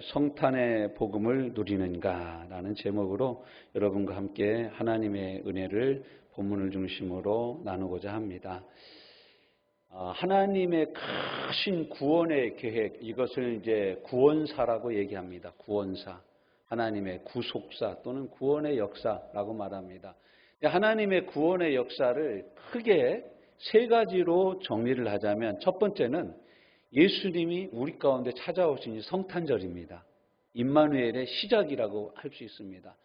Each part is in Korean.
성탄의 복음을 누리는가라는 제목으로 여러분과 함께 하나님의 은혜를 본문을 중심으로 나누고자 합니다. 하나님의 크신 구원의 계획, 이것을 이제 구원사라고 얘기합니다. 구원사, 하나님의 구속사 또는 구원의 역사라고 말합니다. 하나님의 구원의 역사를 크게 세 가지로 정리를 하자면, 첫 번째는 예수님이 우리 가운데 찾아오신 이 성탄절입니다. 임마누엘의 시작이라고 할 수 있습니다.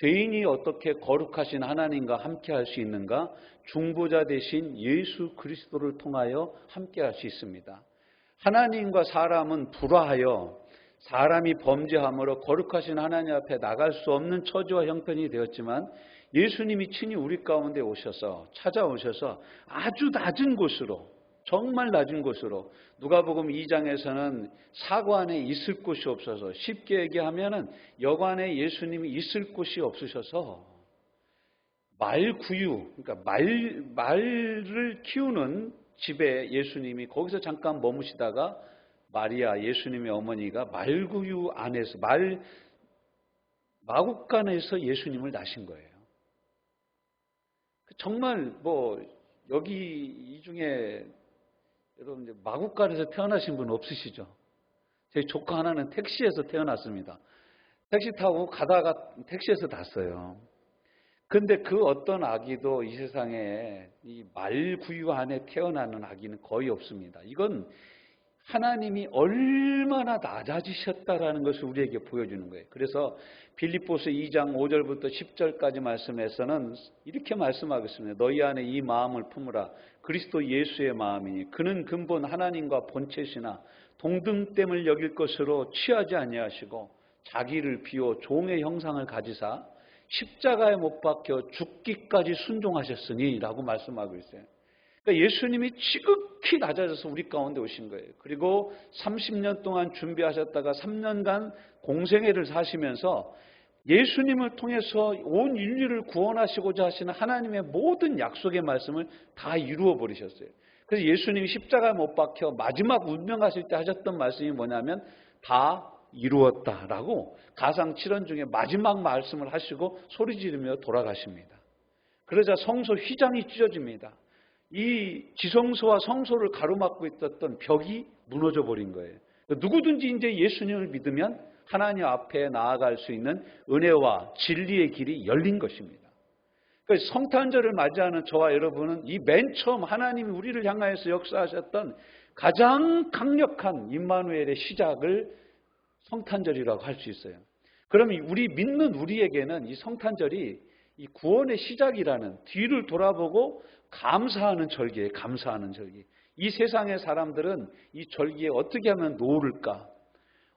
죄인이 어떻게 거룩하신 하나님과 함께할 수 있는가? 중보자 되신 예수 그리스도를 통하여 함께할 수 있습니다. 하나님과 사람은 불화하여 사람이 범죄함으로 거룩하신 하나님 앞에 나갈 수 없는 처지와 형편이 되었지만, 예수님이 친히 우리 가운데 오셔서 찾아오셔서 아주 낮은 곳으로, 정말 낮은 곳으로, 누가복음 2장에서는 사관에 있을 곳이 없어서, 쉽게 얘기하면은 여관에 예수님이 있을 곳이 없으셔서 말구유, 그러니까 말을 키우는 집에 예수님이 거기서 잠깐 머무시다가 마리아, 예수님의 어머니가 말구유 안에서, 마국간에서 예수님을 낳으신 거예요. 정말 여기 이 중에 여러분 이제 마국간에서 태어나신 분 없으시죠? 저희 조카 하나는 택시에서 태어났습니다. 택시 타고 가다가 택시에서 났어요. 근데 그 어떤 아기도 이 세상에 이 말구유 안에 태어나는 아기는 거의 없습니다. 이건 하나님이 얼마나 낮아지셨다라는 것을 우리에게 보여주는 거예요. 그래서 빌립보서 2장 5절부터 10절까지 말씀에서는 이렇게 말씀하겠습니다. 너희 안에 이 마음을 품으라. 그리스도 예수의 마음이니 그는 근본 하나님과 본체시나 동등됨을 여길 것으로 취하지 아니하시고 자기를 비워 종의 형상을 가지사 십자가에 못 박혀 죽기까지 순종하셨으니 라고 말씀하고 있어요. 그러니까 예수님이 지극히 낮아져서 우리 가운데 오신 거예요. 그리고 30년 동안 준비하셨다가 3년간 공생애를 사시면서 예수님을 통해서 온 인류를 구원하시고자 하시는 하나님의 모든 약속의 말씀을 다 이루어 버리셨어요. 그래서 예수님이 십자가에 못 박혀 마지막 운명하실 때 하셨던 말씀이 뭐냐면 다 이루었다라고 가상 7원 중에 마지막 말씀을 하시고 소리 지르며 돌아가십니다. 그러자 성소 휘장이 찢어집니다. 이 지성소와 성소를 가로막고 있었던 벽이 무너져 버린 거예요. 누구든지 이제 예수님을 믿으면 하나님 앞에 나아갈 수 있는 은혜와 진리의 길이 열린 것입니다. 그래서 성탄절을 맞이하는 저와 여러분은 이 맨 처음 하나님이 우리를 향하여서 역사하셨던 가장 강력한 임마누엘의 시작을 성탄절이라고 할 수 있어요. 그러면 우리 믿는 우리에게는 이 성탄절이 이 구원의 시작이라는, 뒤를 돌아보고 감사하는 절기예요. 감사하는 절기. 이 세상의 사람들은 이 절기에 어떻게 하면 놓을까?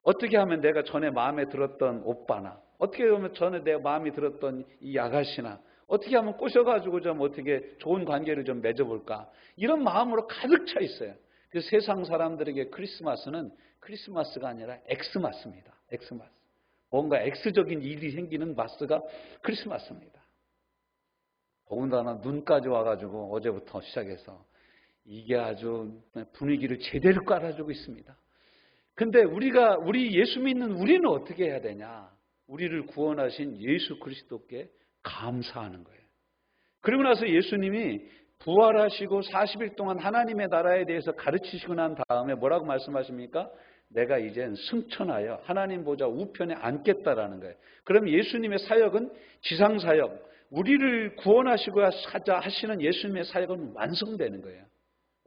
어떻게 하면 내가 전에 마음에 들었던 오빠나, 어떻게 하면 전에 내 마음에 들었던 이 아가씨나, 어떻게 하면 꼬셔가지고 좀 어떻게 좋은 관계를 좀 맺어볼까? 이런 마음으로 가득 차 있어요. 그래서 세상 사람들에게 크리스마스는 크리스마스가 아니라 엑스마스입니다. 엑스마스. 뭔가 엑스적인 일이 생기는 마스가 크리스마스입니다. 더군다나 눈까지 와가지고 어제부터 시작해서 이게 아주 분위기를 제대로 깔아주고 있습니다. 근데 우리 예수 믿는 우리는 어떻게 해야 되냐? 우리를 구원하신 예수 그리스도께 감사하는 거예요. 그리고 나서 예수님이 부활하시고 40일 동안 하나님의 나라에 대해서 가르치시고 난 다음에 뭐라고 말씀하십니까? 내가 이젠 승천하여 하나님 보좌 우편에 앉겠다라는 거예요. 그럼 예수님의 사역은 지상사역, 우리를 구원하시고자 하시는 예수님의 사역은 완성되는 거예요.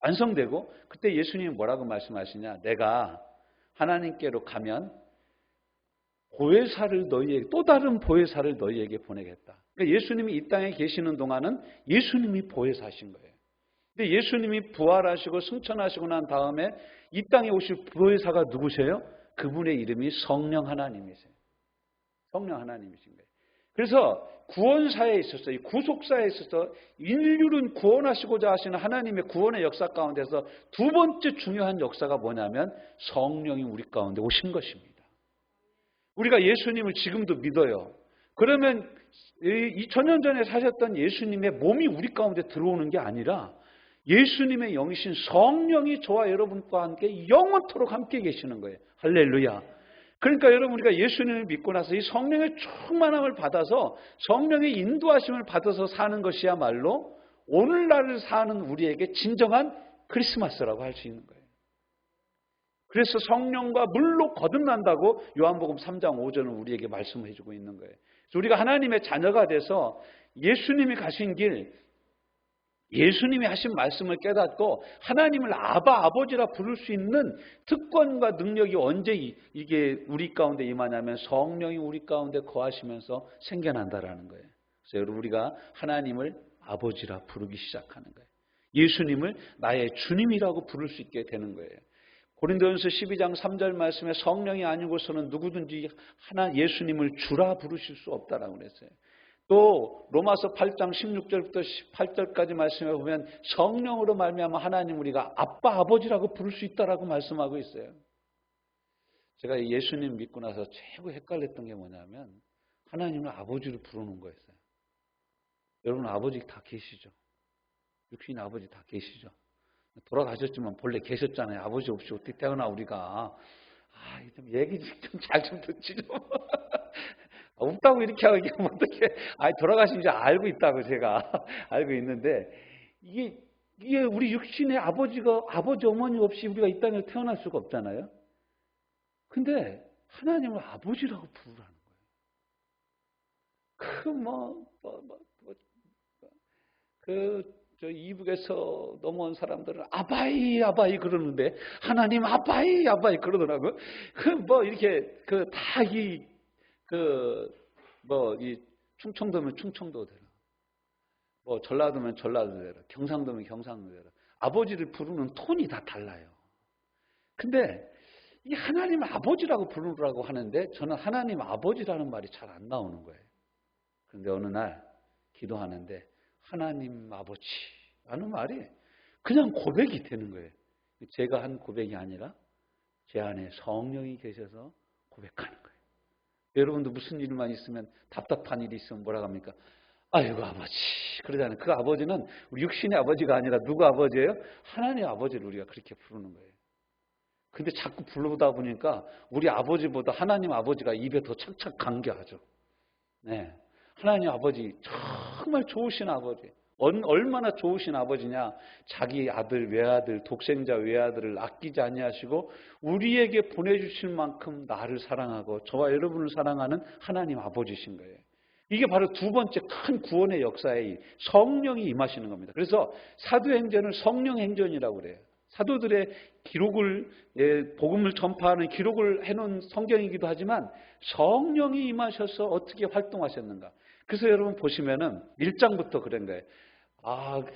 완성되고 그때 예수님이 뭐라고 말씀하시냐? 내가 하나님께로 가면 보혜사를 너희에게, 또 다른 보혜사를 너희에게 보내겠다. 그러니까 예수님이 이 땅에 계시는 동안은 예수님이 보혜사신 거예요. 근데 예수님이 부활하시고 승천하시고 난 다음에 이 땅에 오실 보혜사가 누구세요? 그분의 이름이 성령 하나님이세요. 성령 하나님이신 거예요. 그래서 구원사에 있어서, 이 구속사에 있어서 인류를 구원하시고자 하시는 하나님의 구원의 역사 가운데서 두 번째 중요한 역사가 뭐냐면 성령이 우리 가운데 오신 것입니다. 우리가 예수님을 지금도 믿어요. 그러면 2000년 전에 사셨던 예수님의 몸이 우리 가운데 들어오는 게 아니라 예수님의 영이신 성령이 저와 여러분과 함께 영원토록 함께 계시는 거예요. 할렐루야. 그러니까 여러분, 우리가 예수님을 믿고 나서 이 성령의 충만함을 받아서 성령의 인도하심을 받아서 사는 것이야말로 오늘날을 사는 우리에게 진정한 크리스마스라고 할 수 있는 거예요. 그래서 성령과 물로 거듭난다고 요한복음 3장 5절은 우리에게 말씀해 주고 있는 거예요. 그래서 우리가 하나님의 자녀가 돼서 예수님이 가신 길, 예수님이 하신 말씀을 깨닫고 하나님을 아버지라 부를 수 있는 특권과 능력이 언제 이게 우리 가운데 임하냐면 성령이 우리 가운데 거하시면서 생겨난다라는 거예요. 그래서 여러분, 우리가 하나님을 아버지라 부르기 시작하는 거예요. 예수님을 나의 주님이라고 부를 수 있게 되는 거예요. 고린도전서 12장 3절 말씀에 성령이 아니고서는 누구든지 예수님을 주라 부르실 수 없다라고 그랬어요. 또 로마서 8장 16절부터 18절까지 말씀해 보면 성령으로 말미암아 하나님 우리가 아빠 아버지라고 부를 수 있다라고 말씀하고 있어요. 제가 예수님 믿고 나서 최고 헷갈렸던 게 뭐냐면 하나님을 아버지로 부르는 거였어요. 여러분, 아버지 다 계시죠? 육신 아버지 다 계시죠? 돌아가셨지만 본래 계셨잖아요. 아버지 없이 어떻게 태어나 우리가. 좀 얘기 좀 잘 좀 듣지 좀. 없다고 이렇게 하면 어떻게. 돌아가신 줄 알고 있다고 제가 알고 있는데, 이게 우리 육신의 아버지 어머니 없이 우리가 이 땅에 태어날 수가 없잖아요. 근데 하나님을 아버지라고 부르라는 거예요. 저 이북에서 넘어온 사람들은 아바이 그러는데 하나님 아바이 그러더라고요. 이렇게 이 충청도면 충청도대로, 전라도면 전라도대로, 경상도면 경상도대로 아버지를 부르는 톤이 다 달라요. 근데 이 하나님 아버지라고 부르라고 하는데 저는 하나님 아버지라는 말이 잘 안 나오는 거예요. 그런데 어느 날 기도하는데 하나님 아버지라는 말이 그냥 고백이 되는 거예요. 제가 한 고백이 아니라 제 안에 성령이 계셔서 고백하는 거예요. 여러분도 무슨 일만 있으면, 답답한 일이 있으면 뭐라고 합니까? 아이고 아버지 그러잖아요. 그 아버지는 우리 육신의 아버지가 아니라 누구 아버지예요? 하나님의 아버지를 우리가 그렇게 부르는 거예요. 근데 자꾸 부르다 보니까 우리 아버지보다 하나님 아버지가 입에 더 착착 감겨하죠. 네. 하나님 아버지 정말 좋으신 아버지, 얼마나 좋으신 아버지냐. 자기 아들 외아들, 독생자 외아들을 아끼지 아니하시고 우리에게 보내주실 만큼 나를 사랑하고 저와 여러분을 사랑하는 하나님 아버지신 거예요. 이게 바로 두 번째 큰 구원의 역사에 성령이 임하시는 겁니다. 그래서 사도행전을 성령행전이라고 그래요. 사도들의 기록을, 복음을 전파하는 기록을 해놓은 성경이기도 하지만 성령이 임하셔서 어떻게 활동하셨는가. 그래서 여러분 보시면은 1장부터 그런 거예요.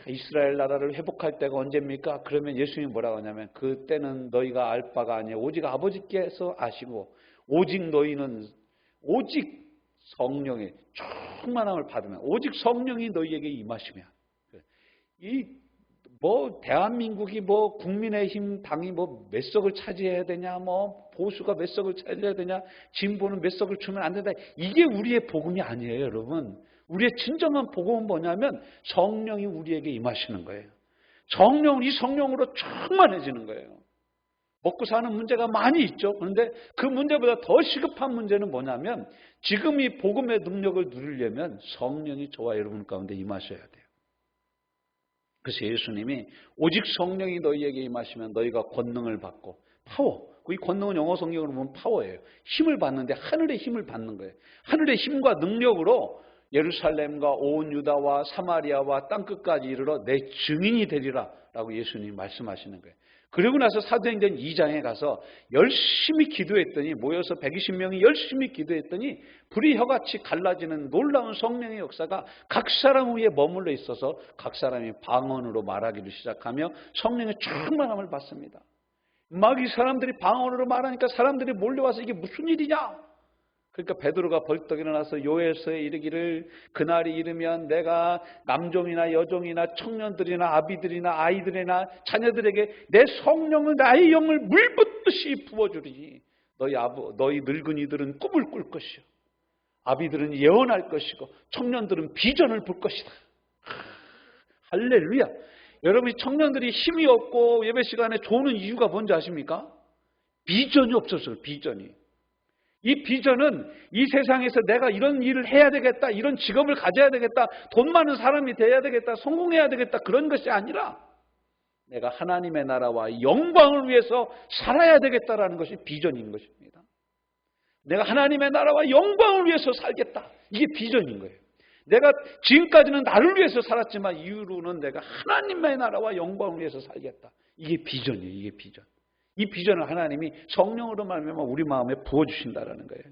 이스라엘 나라를 회복할 때가 언제입니까? 그러면 예수님이 뭐라고 하냐면 그때는 너희가 알 바가 아니에요. 오직 아버지께서 아시고 오직 너희는 오직 성령의 충만함을 받으면, 오직 성령이 너희에게 임하시면, 대한민국이 국민의힘 당이 몇 석을 차지해야 되냐, 보수가 몇 석을 차지해야 되냐, 진보는 몇 석을 주면 안 된다. 이게 우리의 복음이 아니에요, 여러분. 우리의 진정한 복음은 뭐냐면 성령이 우리에게 임하시는 거예요. 이 성령으로 충만해지는 거예요. 먹고 사는 문제가 많이 있죠. 그런데 그 문제보다 더 시급한 문제는 뭐냐면 지금 이 복음의 능력을 누리려면 성령이 저와 여러분 가운데 임하셔야 돼요. 그래서 예수님이 오직 성령이 너희에게 임하시면 너희가 권능을 받고, 파워, 이 권능은 영어 성경으로 보면 파워예요. 힘을 받는데 하늘의 힘을 받는 거예요. 하늘의 힘과 능력으로 예루살렘과 온 유다와 사마리아와 땅끝까지 이르러 내 증인이 되리라 라고 예수님이 말씀하시는 거예요. 그리고 나서 사도행전 2장에 가서 열심히 기도했더니, 모여서 120명이 열심히 기도했더니 불이 혀같이 갈라지는 놀라운 성령의 역사가 각 사람 위에 머물러 있어서 각 사람이 방언으로 말하기를 시작하며 성령의 충만함을 받습니다. 막 이 사람들이 방언으로 말하니까 사람들이 몰려와서 이게 무슨 일이냐? 그러니까 베드로가 벌떡 일어나서 요엘서에 이르기를 그날이 이르면 내가 남종이나 여종이나 청년들이나 아비들이나 아이들이나 자녀들에게 내 성령을, 나의 영을 물붓듯이 부어주리니 너희 늙은이들은 꿈을 꿀 것이요, 아비들은 예언할 것이고 청년들은 비전을 볼 것이다. 할렐루야. 여러분이 청년들이 힘이 없고 예배 시간에 조는 이유가 뭔지 아십니까? 비전이 없었어요. 비전이. 이 비전은 이 세상에서 내가 이런 일을 해야 되겠다, 이런 직업을 가져야 되겠다, 돈 많은 사람이 돼야 되겠다, 성공해야 되겠다, 그런 것이 아니라 내가 하나님의 나라와 영광을 위해서 살아야 되겠다라는 것이 비전인 것입니다. 내가 하나님의 나라와 영광을 위해서 살겠다. 이게 비전인 거예요. 내가 지금까지는 나를 위해서 살았지만 이후로는 내가 하나님의 나라와 영광을 위해서 살겠다. 이게 비전이에요. 이게 비전. 이 비전을 하나님이 성령으로 말미암아 우리 마음에 부어주신다라는 거예요.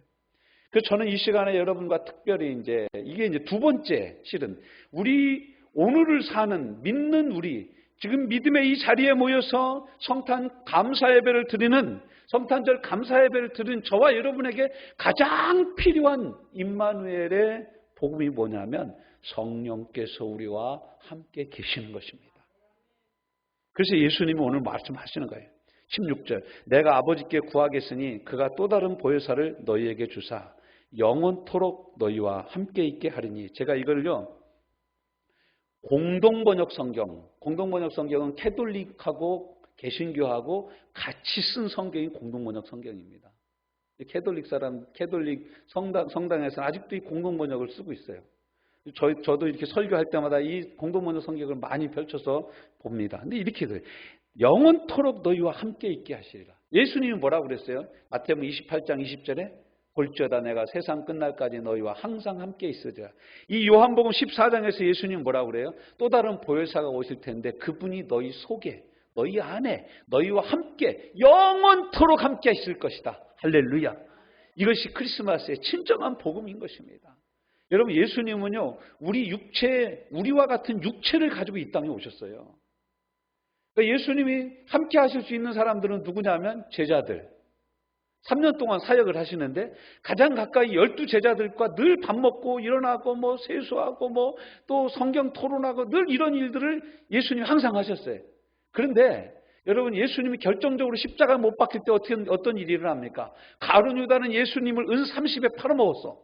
그래서 저는 이 시간에 여러분과 특별히 이게 두 번째 실은 우리 오늘을 사는 믿는 우리 지금 믿음의 이 자리에 모여서 성탄 감사 예배를 드리는 성탄절 감사 예배를 드리는 저와 여러분에게 가장 필요한 임마누엘의 복음이 뭐냐면 성령께서 우리와 함께 계시는 것입니다. 그래서 예수님이 오늘 말씀하시는 거예요. 16절 내가 아버지께 구하겠으니 그가 또 다른 보혜사를 너희에게 주사 영원토록 너희와 함께 있게 하리니. 제가 이걸요 공동번역 성경은 캐톨릭하고 개신교하고 같이 쓴 성경이 공동번역 성경입니다. 캐톨릭 성당에서는 아직도 이 공동번역을 쓰고 있어요. 저도 이렇게 설교할 때마다 이 공동번역 성경을 많이 펼쳐서 봅니다. 근데 이렇게 돼요. 영원토록 너희와 함께 있게 하시리라. 예수님이 뭐라고 그랬어요? 마태복음 28장 20절에 볼지어다 내가 세상 끝날까지 너희와 항상 함께 있으리라. 이 요한복음 14장에서 예수님이 뭐라고 그래요? 또 다른 보혜사가 오실 텐데 그분이 너희 속에 너희 안에 너희와 함께 영원토록 함께 있을 것이다. 할렐루야. 이것이 크리스마스의 진정한 복음인 것입니다. 여러분 예수님은요 우리와 같은 육체를 가지고 이 땅에 오셨어요. 그러니까 예수님이 함께 하실 수 있는 사람들은 누구냐면 제자들. 3년 동안 사역을 하시는데 가장 가까이 12제자들과 늘 밥 먹고 일어나고 세수하고 또 성경 토론하고 늘 이런 일들을 예수님이 항상 하셨어요. 그런데 여러분 예수님이 결정적으로 십자가 못 박힐 때 어떤 일이 일어납니까? 가룟 유다는 예수님을 은 30에 팔아먹었어.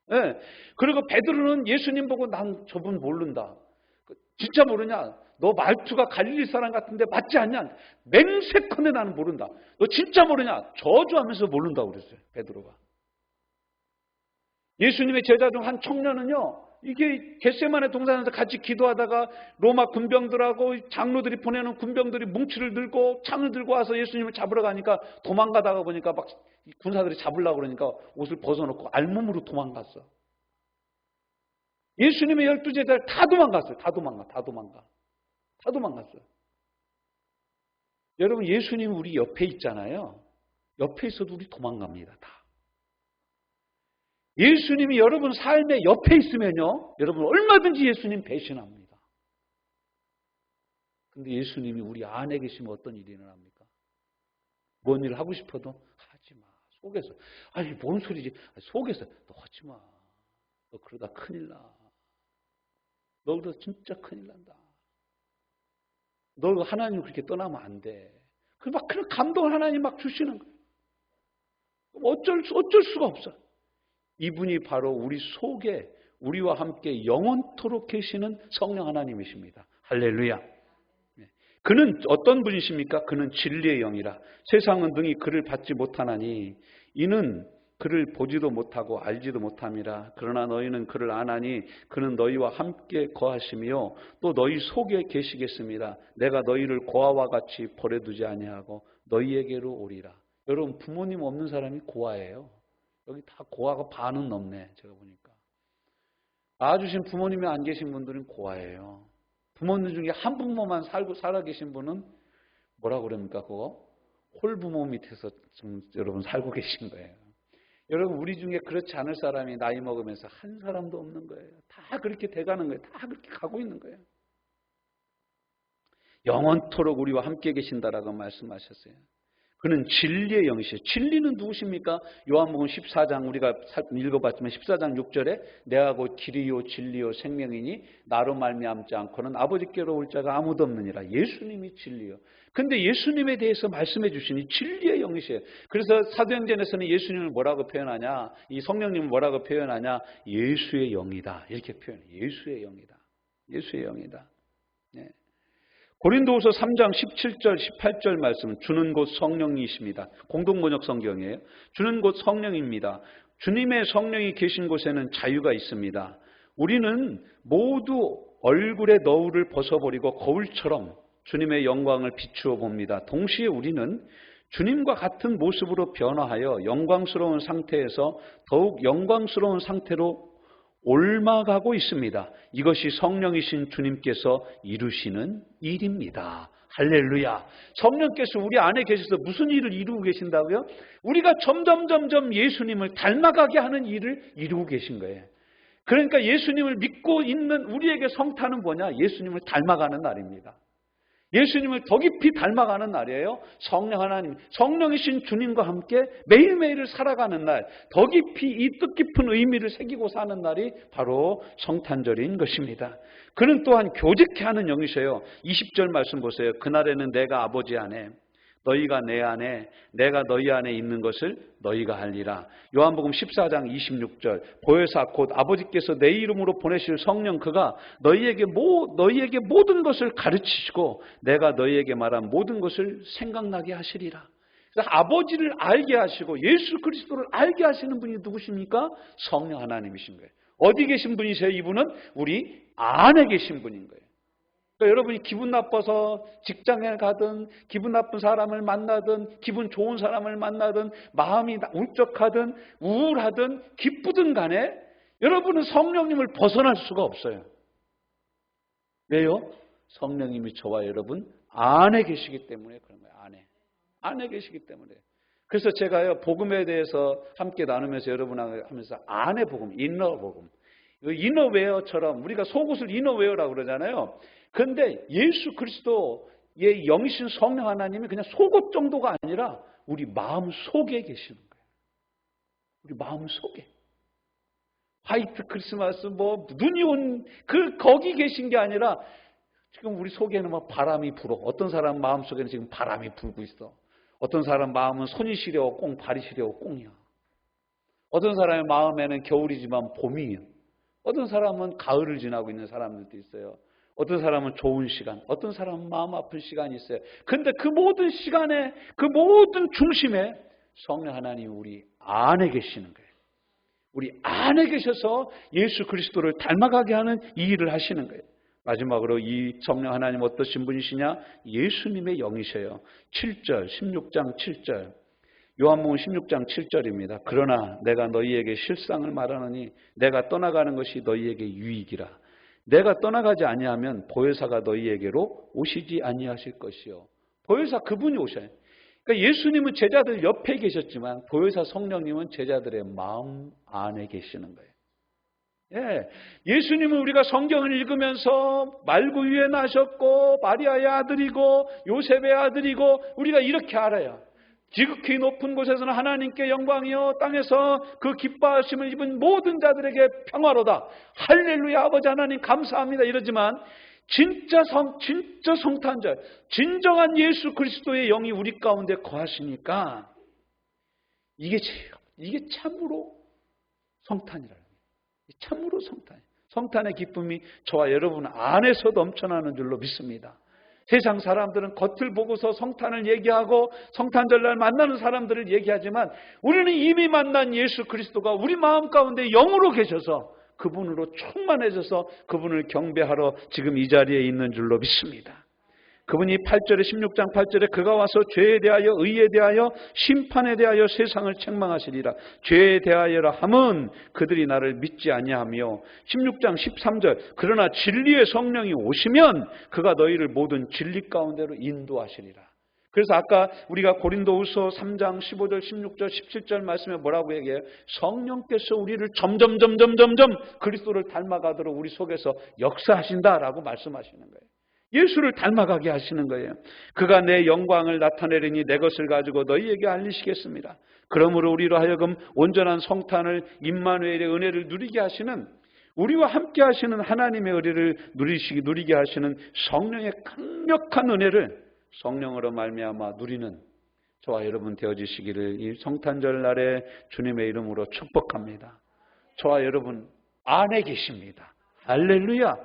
네. 그리고 베드로는 예수님 보고 난 저분 모른다. 진짜 모르냐? 너 말투가 갈릴리 사람 같은데 맞지 않냐? 맹세컨대 나는 모른다. 너 진짜 모르냐? 저주하면서 모른다고 그랬어요. 베드로가. 예수님의 제자 중 한 청년은요. 이게 겟세마네 동산에서 같이 기도하다가 로마 군병들하고 장로들이 보내는 군병들이 뭉치를 들고 창을 들고 와서 예수님을 잡으러 가니까 도망가다가 보니까 막 군사들이 잡으려고 그러니까 옷을 벗어놓고 알몸으로 도망갔어. 예수님의 12제자를 다 도망갔어요. 다 도망갔어요. 여러분 예수님 우리 옆에 있잖아요. 옆에 있어도 우리 도망갑니다. 다. 예수님이 여러분 삶의 옆에 있으면요. 여러분 얼마든지 예수님 배신합니다. 근데 예수님이 우리 안에 계시면 어떤 일이 일어납니까? 뭔 일을 하고 싶어도 하지 마. 속에서. 아니 뭔 소리지. 속에서 너 하지 마. 너 그러다 큰일 나. 너 그러다 진짜 큰일 난다. 너 하나님을 그렇게 떠나면 안 돼. 그런 감동을 하나님 막 주시는 거예요. 어쩔 수가 없어. 이분이 바로 우리 속에 우리와 함께 영원토록 계시는 성령 하나님이십니다. 할렐루야. 그는 어떤 분이십니까? 그는 진리의 영이라. 세상은 능히 그를 받지 못하나니 이는 그를 보지도 못하고 알지도 못함이라. 그러나 너희는 그를 아나니 그는 너희와 함께 거하시며 또 너희 속에 계시겠습니다. 내가 너희를 고아와 같이 버려두지 아니하고 너희에게로 오리라. 여러분 부모님 없는 사람이 고아예요. 여기 다 고아가 반은 넘네. 제가 보니까. 낳아주신 부모님이 안 계신 분들은 고아예요. 부모님 중에 한 부모만 살아 계신 분은 뭐라고 그럽니까? 그거? 홀부모 밑에서 지금 여러분 살고 계신 거예요. 여러분 우리 중에 그렇지 않을 사람이 나이 먹으면서 한 사람도 없는 거예요. 다 그렇게 돼가는 거예요. 다 그렇게 가고 있는 거예요. 영원토록 우리와 함께 계신다라고 말씀하셨어요. 그는 진리의 영이시죠. 진리는 누구십니까? 요한복음 14장 우리가 읽어봤지만 14장 6절에 내가 곧 길이요 진리요 생명이니 나로 말미암지 않고는 아버지께로 올 자가 아무도 없느니라. 예수님이 진리요. 근데 예수님에 대해서 말씀해 주시니 진리의 영이세요. 그래서 사도행전에서는 예수님을 뭐라고 표현하냐? 이 성령님을 뭐라고 표현하냐? 예수의 영이다. 이렇게 표현해요. 예수의 영이다. 예수의 영이다. 네. 고린도후서 3장 17절 18절 말씀은 주는 곧 성령이십니다. 공동번역 성경이에요. 주는 곧 성령입니다. 주님의 성령이 계신 곳에는 자유가 있습니다. 우리는 모두 얼굴의 너울을 벗어버리고 거울처럼 주님의 영광을 비추어 봅니다. 동시에 우리는 주님과 같은 모습으로 변화하여 영광스러운 상태에서 더욱 영광스러운 상태로 옮아가고 있습니다. 이것이 성령이신 주님께서 이루시는 일입니다. 할렐루야. 성령께서 우리 안에 계셔서 무슨 일을 이루고 계신다고요? 우리가 점점 예수님을 닮아가게 하는 일을 이루고 계신 거예요. 그러니까 예수님을 믿고 있는 우리에게 성탄은 뭐냐? 예수님을 닮아가는 날입니다. 예수님을 더 깊이 닮아가는 날이에요. 성령 하나님, 성령이신 주님과 함께 매일매일을 살아가는 날, 더 깊이 이 뜻깊은 의미를 새기고 사는 날이 바로 성탄절인 것입니다. 그는 또한 교제케 하는 영이셔요. 20절 말씀 보세요. 그날에는 내가 아버지 안에, 너희가 내 안에, 내가 너희 안에 있는 것을 너희가 하리라. 요한복음 14장 26절. 보혜사 곧 아버지께서 내 이름으로 보내실 성령, 그가 너희에게 모든 것을 가르치시고 내가 너희에게 말한 모든 것을 생각나게 하시리라. 그래서 아버지를 알게 하시고 예수 그리스도를 알게 하시는 분이 누구십니까? 성령 하나님이신 거예요. 어디 계신 분이세요? 이분은 우리 안에 계신 분인 거예요. 그러니까 여러분이 기분 나빠서 직장에 가든 기분 나쁜 사람을 만나든 기분 좋은 사람을 만나든 마음이 울적하든 우울하든 기쁘든 간에 여러분은 성령님을 벗어날 수가 없어요. 왜요? 성령님이 저와 여러분 안에 계시기 때문에 그런 거예요. 안에 계시기 때문에. 그래서 제가요 복음에 대해서 함께 나누면서 여러분하고 하면서 안의 복음, 이너 복음, 이너웨어처럼 우리가 속옷을 이너웨어라고 그러잖아요. 그런데 예수 그리스도의 영이신 성령 하나님이 그냥 속옷 정도가 아니라 우리 마음 속에 계시는 거예요. 우리 마음 속에. 화이트 크리스마스 눈이 온 거기 계신 게 아니라 지금 우리 속에는 바람이 불어. 어떤 사람 마음 속에는 지금 바람이 불고 있어. 어떤 사람 마음은 손이 시려워 꽁, 발이 시려워 꽁이야. 어떤 사람의 마음에는 겨울이지만 봄이에요. 어떤 사람은 가을을 지나고 있는 사람들도 있어요. 어떤 사람은 좋은 시간, 어떤 사람은 마음 아픈 시간이 있어요. 그런데 그 모든 시간에, 그 모든 중심에 성령 하나님이 우리 안에 계시는 거예요. 우리 안에 계셔서 예수 그리스도를 닮아가게 하는 이 일을 하시는 거예요. 마지막으로 이 성령 하나님 어떠신 분이시냐? 예수님의 영이셔요. 7절, 16장 7절. 요한복음 16장 7절입니다. 그러나 내가 너희에게 실상을 말하노니 내가 떠나가는 것이 너희에게 유익이라. 내가 떠나가지 아니하면 보혜사가 너희에게로 오시지 아니하실 것이요. 보혜사 그분이 오셔요. 그러니까 예수님은 제자들 옆에 계셨지만 보혜사 성령님은 제자들의 마음 안에 계시는 거예요. 예, 예수님은 우리가 성경을 읽으면서 말구 위에 나셨고 마리아의 아들이고 요셉의 아들이고 우리가 이렇게 알아요. 지극히 높은 곳에서는 하나님께 영광이요 땅에서 그 기뻐하심을 입은 모든 자들에게 평화로다. 할렐루야 아버지 하나님 감사합니다 이러지만 진짜 성탄절 진정한 예수 그리스도의 영이 우리 가운데 거하시니까 이게 참으로 성탄이라는 거예요. 참으로 성탄의 기쁨이 저와 여러분 안에서 넘쳐나는 줄로 믿습니다. 세상 사람들은 겉을 보고서 성탄을 얘기하고 성탄절날 만나는 사람들을 얘기하지만 우리는 이미 만난 예수 그리스도가 우리 마음 가운데 영으로 계셔서 그분으로 충만해져서 그분을 경배하러 지금 이 자리에 있는 줄로 믿습니다. 그분이 8절에 16장 8절에 그가 와서 죄에 대하여 의에 대하여 심판에 대하여 세상을 책망하시리라. 죄에 대하여라 함은 그들이 나를 믿지 아니하며 16장 13절 그러나 진리의 성령이 오시면 그가 너희를 모든 진리 가운데로 인도하시리라. 그래서 아까 우리가 고린도후서 3장 15절 16절 17절 말씀에 뭐라고 얘기해요? 성령께서 우리를 점점 그리스도를 닮아가도록 우리 속에서 역사하신다라고 말씀하시는 거예요. 예수를 닮아가게 하시는 거예요. 그가 내 영광을 나타내리니 내 것을 가지고 너희에게 알리시겠습니다. 그러므로 우리로 하여금 온전한 성탄을 임마누엘의 은혜를 누리게 하시는 우리와 함께 하시는 하나님의 은혜를 누리게 하시는 성령의 강력한 은혜를 성령으로 말미암아 누리는 저와 여러분 되어지시기를 이 성탄절 날에 주님의 이름으로 축복합니다. 저와 여러분 안에 계십니다. 할렐루야.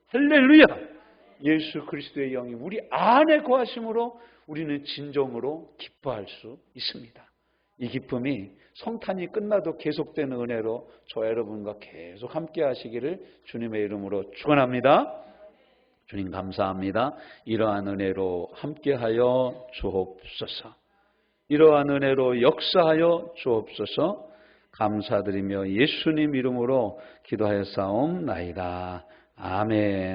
할렐루야. 예수 그리스도의 영이 우리 안에 거하심으로 우리는 진정으로 기뻐할 수 있습니다. 이 기쁨이 성탄이 끝나도 계속되는 은혜로 저와 여러분과 계속 함께 하시기를 주님의 이름으로 축원합니다. 주님 감사합니다. 이러한 은혜로 함께하여 주옵소서. 이러한 은혜로 역사하여 주옵소서. 감사드리며 예수님 이름으로 기도하여 싸움나이다. 아멘.